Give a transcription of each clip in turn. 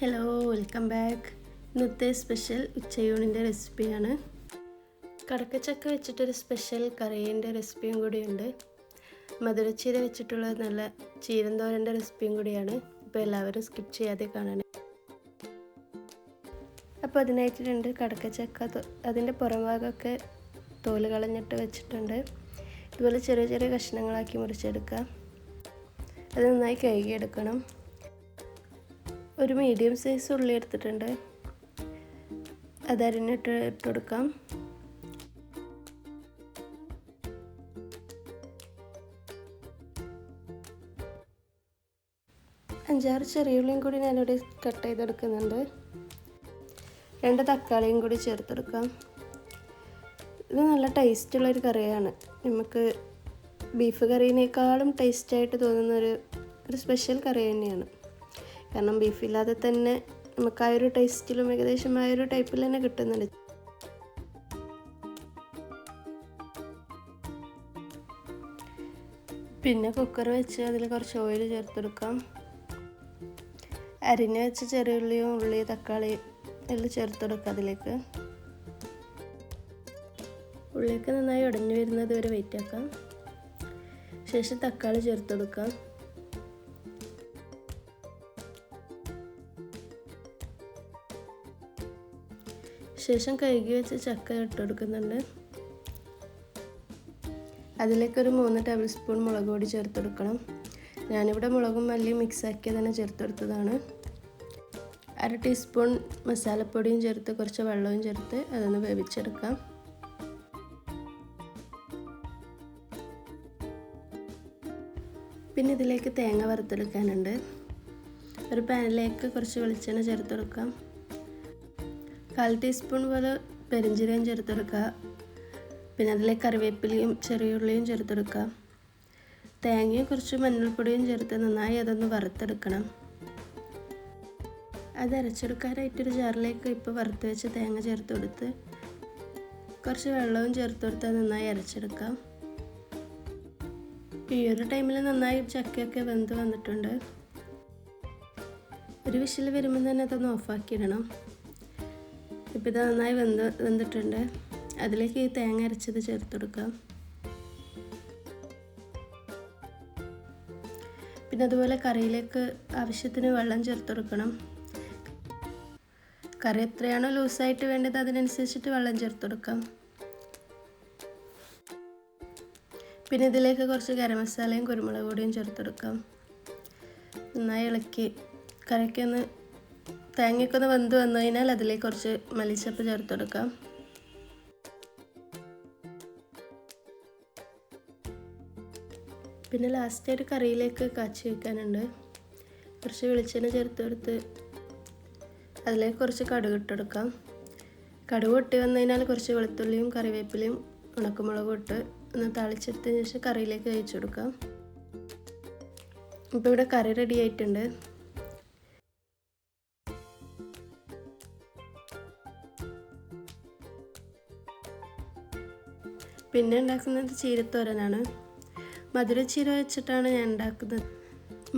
Hello, welcome back. ഇന്നത്തെ special ഉച്ചയൂണിൻ്റെ റെസിപ്പിയാണ്. കടക്കച്ചക്ക വെച്ചിട്ടൊരു സ്പെഷ്യൽ കറിയുടെ റെസിപ്പിയും കൂടിയുണ്ട്. മധുരച്ചീര വെച്ചിട്ടുള്ള നല്ല ചീരന്തോരൻ്റെ റെസിപ്പിയും കൂടിയാണ്. ഇപ്പോൾ എല്ലാവരും സ്കിപ്പ് ചെയ്യാതെ കാണണം. അപ്പോൾ അതിനായിട്ടുണ്ട് കടക്കച്ചക്ക. അതിൻ്റെ പുറം ഭാഗമൊക്കെ തോല് കളഞ്ഞിട്ട് വെച്ചിട്ടുണ്ട്. ഇതുപോലെ ചെറിയ ചെറിയ കഷ്ണങ്ങളാക്കി മുറിച്ചെടുക്കുക. അത് നന്നായി കഴുകിയെടുക്കണം. ഒരു മീഡിയം സൈസ് ഉള്ളി എടുത്തിട്ടുണ്ട്. അതരിഞ്ഞിട്ട് ഇട്ട് കൊടുക്കാം. അഞ്ചാറ് ചെറിയ ഉള്ളിയും കൂടി ഞാനിവിടെ കട്ട് ചെയ്തെടുക്കുന്നുണ്ട്. 2 തക്കാളിയും കൂടി ചേർത്തെടുക്കാം. ഇത് നല്ല ടേസ്റ്റുള്ളൊരു കറിയാണ്. നമുക്ക് ബീഫ് കറീനേക്കാളും ടേസ്റ്റായിട്ട് തോന്നുന്ന ഒരു സ്പെഷ്യൽ കറി തന്നെയാണ്. കാരണം ബീഫില്ലാതെ തന്നെ നമുക്ക് ആ ഒരു ടേസ്റ്റിലും ഏകദേശം ആ ഒരു ടൈപ്പിൽ തന്നെ കിട്ടുന്നുണ്ട്. പിന്നെ കുക്കർ വെച്ച് അതിൽ കുറച്ച് ഓയിൽ ചേർത്തെടുക്കാം. അരിഞ്ഞ് വെച്ച് ചെറിയ ഉള്ളി തക്കാളി എല്ലാം ചേർത്തെടുക്കാം. അതിലേക്ക് ഉള്ളിലേക്ക് നന്നായി ഉടഞ്ഞു വരുന്നത് വരെ വെയിറ്റ് ആക്കാം. ശേഷം തക്കാളി ചേർത്തെടുക്കാം. ശേഷം കഴുകി വെച്ച് ചക്ക ഇട്ട് കൊടുക്കുന്നുണ്ട്. അതിലേക്കൊരു 3 ടേബിൾ സ്പൂൺ മുളക് പൊടി ചേർത്തെടുക്കണം. ഞാനിവിടെ മുളകും മല്ലിയും മിക്സാക്കി തന്നെ ചേർത്തെടുത്തതാണ്. 1/2 ടീസ്പൂൺ മസാലപ്പൊടിയും ചേർത്ത് കുറച്ച് വെള്ളവും ചേർത്ത് അതൊന്ന് വേവിച്ചെടുക്കാം. പിന്നെ ഇതിലേക്ക് തേങ്ങ വറുത്തെടുക്കാനുണ്ട്. ഒരു പാനിലേക്ക് കുറച്ച് വെളിച്ചെണ്ണ ചേർത്തെടുക്കാം. 1/4 ടീസ്പൂൺ പോലെ പെരിഞ്ചീരകം ചേർത്തെടുക്കുക. പിന്നെ അതിലേക്ക് കറിവേപ്പിലയും ചെറിയ ഉള്ളിയും ചേർത്തെടുക്കുക. തേങ്ങയും കുറച്ച് മഞ്ഞൾപ്പൊടിയും ചേർത്ത് നന്നായി അതൊന്ന് വറുത്തെടുക്കണം. അത് അരച്ചെടുക്കാനായിട്ടൊരു ജാറിലേക്ക് ഇപ്പോൾ വറുത്ത് വെച്ച് തേങ്ങ ചേർത്ത് കൊടുത്ത് കുറച്ച് വെള്ളവും ചേർത്ത് കൊടുത്ത് നന്നായി അരച്ചെടുക്കാം. ഈ ഒരു ടൈമിൽ നന്നായി ചക്കയൊക്കെ വെന്ത് വന്നിട്ടുണ്ട്. ഒരു വിസിൽ വരുമ്പോൾ തന്നെ അതൊന്ന് ഓഫാക്കിയിടണം. ഇപ്പോൾ ഇത് നന്നായി വെന്തിട്ടുണ്ട്. അതിലേക്ക് ഈ തേങ്ങ അരച്ചത് ചേർത്ത് കൊടുക്കാം. പിന്നെ അതുപോലെ കറിയിലേക്ക് ആവശ്യത്തിന് വെള്ളം ചേർത്ത് കൊടുക്കണം. കറി എത്രയാണോ ലൂസായിട്ട് വേണ്ടത് അതിനനുസരിച്ചിട്ട് വെള്ളം ചേർത്ത് കൊടുക്കാം. പിന്നെ ഇതിലേക്ക് കുറച്ച് ഗരം മസാലയും കുരുമുളക് പൊടിയും ചേർത്ത് കൊടുക്കാം. നന്നായി ഇളക്കി കറിക്കൊന്ന് തേങ്ങയൊക്കെ ഒന്ന് വെന്ത് വന്നു കഴിഞ്ഞാൽ അതിലേക്ക് കുറച്ച് മല്ലിച്ചപ്പ് ചേർത്ത് കൊടുക്കാം. പിന്നെ ലാസ്റ്റായിട്ട് കറിയിലേക്ക് കാച്ചി വയ്ക്കാനുണ്ട്. കുറച്ച് വെളിച്ചെണ്ണ ചേർത്ത് കൊടുത്ത് അതിലേക്ക് കുറച്ച് കടുക് ഇട്ടെടുക്കാം. കടുക് പൊട്ടി വന്നു കഴിഞ്ഞാൽ കുറച്ച് വെളുത്തുള്ളിയും കറിവേപ്പിലയും ഉണക്കമുളകും ഇട്ട് ഒന്ന് താളിച്ചെടുത്തതിന് ശേഷം കറിയിലേക്ക് ഒഴിച്ചു കൊടുക്കാം. ഇപ്പോൾ ഇവിടെ കറി റെഡി ആയിട്ടുണ്ട്. പിന്നെ ഉണ്ടാക്കുന്നത് ചീരത്തോരനാണ്. മധുരച്ചീര വെച്ചിട്ടാണ് ഞാൻ ഉണ്ടാക്കുന്നത്.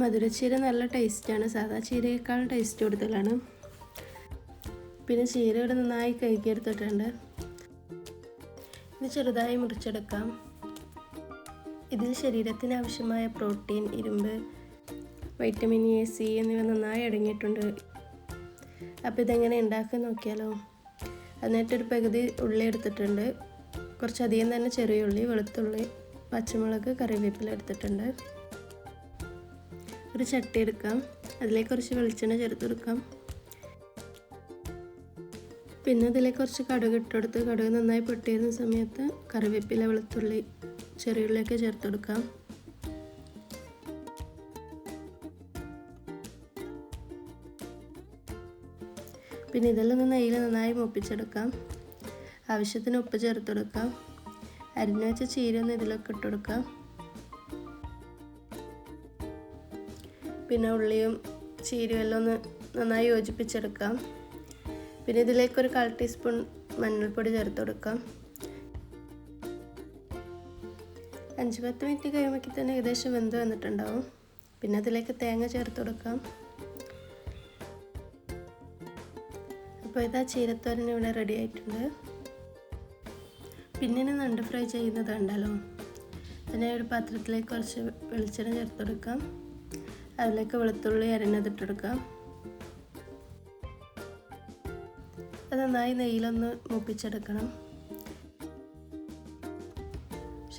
മധുരച്ചീര നല്ല ടേസ്റ്റാണ്. സാധാ ചീരയേക്കാൾ ടേസ്റ്റ് കൂടുതലാണ്. പിന്നെ ചീര ഇവിടെ നന്നായി കഴുകിയെടുത്തിട്ടുണ്ട്. ഇത് ചെറുതായി മുറിച്ചെടുക്കാം. ഇതിൽ ശരീരത്തിന് ആവശ്യമായ പ്രോട്ടീൻ, ഇരുമ്പ്, വൈറ്റമിൻ എ, സി എന്നിവ നന്നായി അടങ്ങിയിട്ടുണ്ട്. അപ്പോൾ ഇതെങ്ങനെ ഉണ്ടാക്കാൻ നോക്കിയാലോ. എന്നിട്ടൊരു പകുതി ഉള്ളി എടുത്തിട്ടുണ്ട്. കുറച്ചധികം തന്നെ ചെറിയ ഉള്ളി, വെളുത്തുള്ളി, പച്ചമുളക്, കറിവേപ്പില എടുത്തിട്ടുണ്ട്. ഒരു ചട്ടി എടുക്കാം. അതിലേക്ക് കുറച്ച് വെളിച്ചെണ്ണ ചേർത്ത് കൊടുക്കാം. പിന്നെ അതിലേക്ക് കുറച്ച് കടുക് ഇട്ടെടുത്ത് കടുക് നന്നായി പൊട്ടിയിരുന്ന സമയത്ത് കറിവേപ്പില, വെളുത്തുള്ളി, ചെറിയ ഉള്ളിയൊക്കെ ചേർത്ത് കൊടുക്കാം. പിന്നെ ഇതെല്ലാം ഒന്ന് നെയ്യിൽ നന്നായി മൂപ്പിച്ചെടുക്കാം. ആവശ്യത്തിന് ഉപ്പ് ചേർത്ത് കൊടുക്കാം. അരിഞ്ഞു വെച്ച ചീര ഒന്ന് ഇതിലൊക്കെ ഇട്ട് കൊടുക്കാം. പിന്നെ ഉള്ളിയും ചീരയും എല്ലാം ഒന്ന് നന്നായി യോജിപ്പിച്ചെടുക്കാം. പിന്നെ ഇതിലേക്കൊരു 1/4 ടീസ്പൂൺ മഞ്ഞൾപ്പൊടി ചേർത്ത് കൊടുക്കാം. 5-10 മിനിറ്റ് കഴിയുമ്പോൾ തന്നെ ഏകദേശം വെന്ത് വന്നിട്ടുണ്ടാവും. പിന്നെ അതിലേക്ക് തേങ്ങ ചേർത്ത് കൊടുക്കാം. അപ്പോൾ ഇതാ ചീരത്തോരൻ ഇവിടെ റെഡി ആയിട്ടുണ്ട്. പിന്നെ നണ്ട് ഫ്രൈ ചെയ്യുന്നത് കണ്ടല്ലോ. അതിനെ ഒരു പാത്രത്തിലേക്ക് കുറച്ച് വെളിച്ചെണ്ണ ചേർത്ത് കൊടുക്കാം. അതിലേക്ക് വെളുത്തുള്ളി അരിഞ്ഞതിട്ടെടുക്കാം. അത് നന്നായി നെയ്യിലൊന്ന് മൂപ്പിച്ചെടുക്കണം.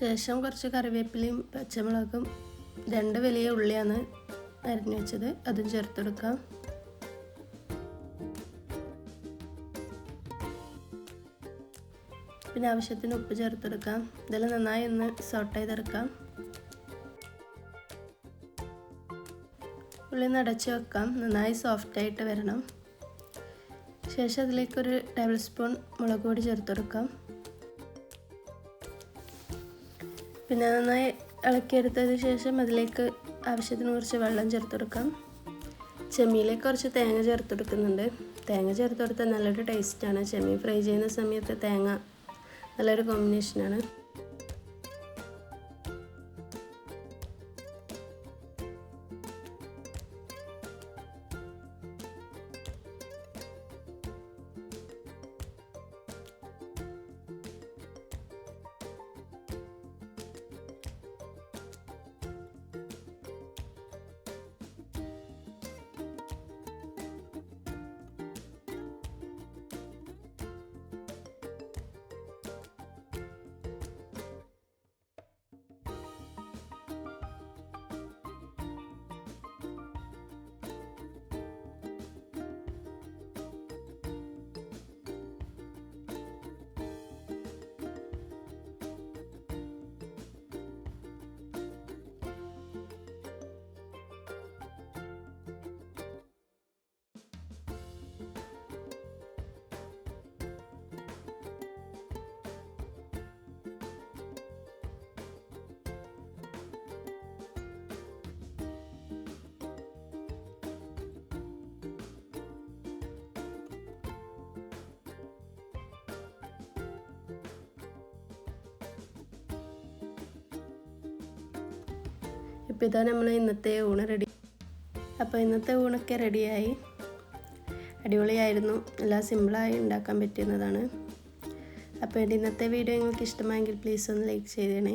ശേഷം കുറച്ച് കറിവേപ്പിലയും പച്ചമുളകും 2 വലിയ ഉള്ളിയാണ് അരിഞ്ഞു വെച്ചത്, അതും ചേർത്തെടുക്കാം. പിന്നെ ആവശ്യത്തിന് ഉപ്പ് ചേർത്തെടുക്കാം. ഇതെല്ലാം നന്നായി ഒന്ന് സോട്ട് ചെയ്തെടുക്കാം. ഉള്ളി അടച്ച് വെക്കാം, നന്നായി സോഫ്റ്റായിട്ട് വരണം. ശേഷം അതിലേക്കൊരു ടേബിൾ സ്പൂൺ മുളക് പൊടി ചേർത്തെടുക്കാം. പിന്നെ നന്നായി ഇളക്കിയെടുത്തതിന് ശേഷം അതിലേക്ക് ആവശ്യത്തിന് കുറച്ച് വെള്ളം ചേർത്തെടുക്കാം. ചെമ്മീനിലേക്ക് കുറച്ച് തേങ്ങ ചേർത്തെടുക്കുന്നുണ്ട്. തേങ്ങ ചേർത്തെടുത്താൽ നല്ലൊരു ടേസ്റ്റാണ്. ചെമ്മീൻ ഫ്രൈ ചെയ്യുന്ന സമയത്ത് തേങ്ങ നല്ലൊരു കോമ്പിനേഷനാണ്. ഇപ്പോൾ ഇതാ നമ്മൾ ഇന്നത്തെ ഊണ് റെഡി. അപ്പോൾ ഇന്നത്തെ ഊണൊക്കെ റെഡിയായി. അടിപൊളിയായിരുന്നു. എല്ലാം സിമ്പിളായി ഉണ്ടാക്കാൻ പറ്റുന്നതാണ്. അപ്പോൾ എൻ്റെ ഇന്നത്തെ വീഡിയോ നിങ്ങൾക്ക് ഇഷ്ടമായെങ്കിൽ പ്ലീസ് ഒന്ന് ലൈക്ക് ചെയ്തേണേ.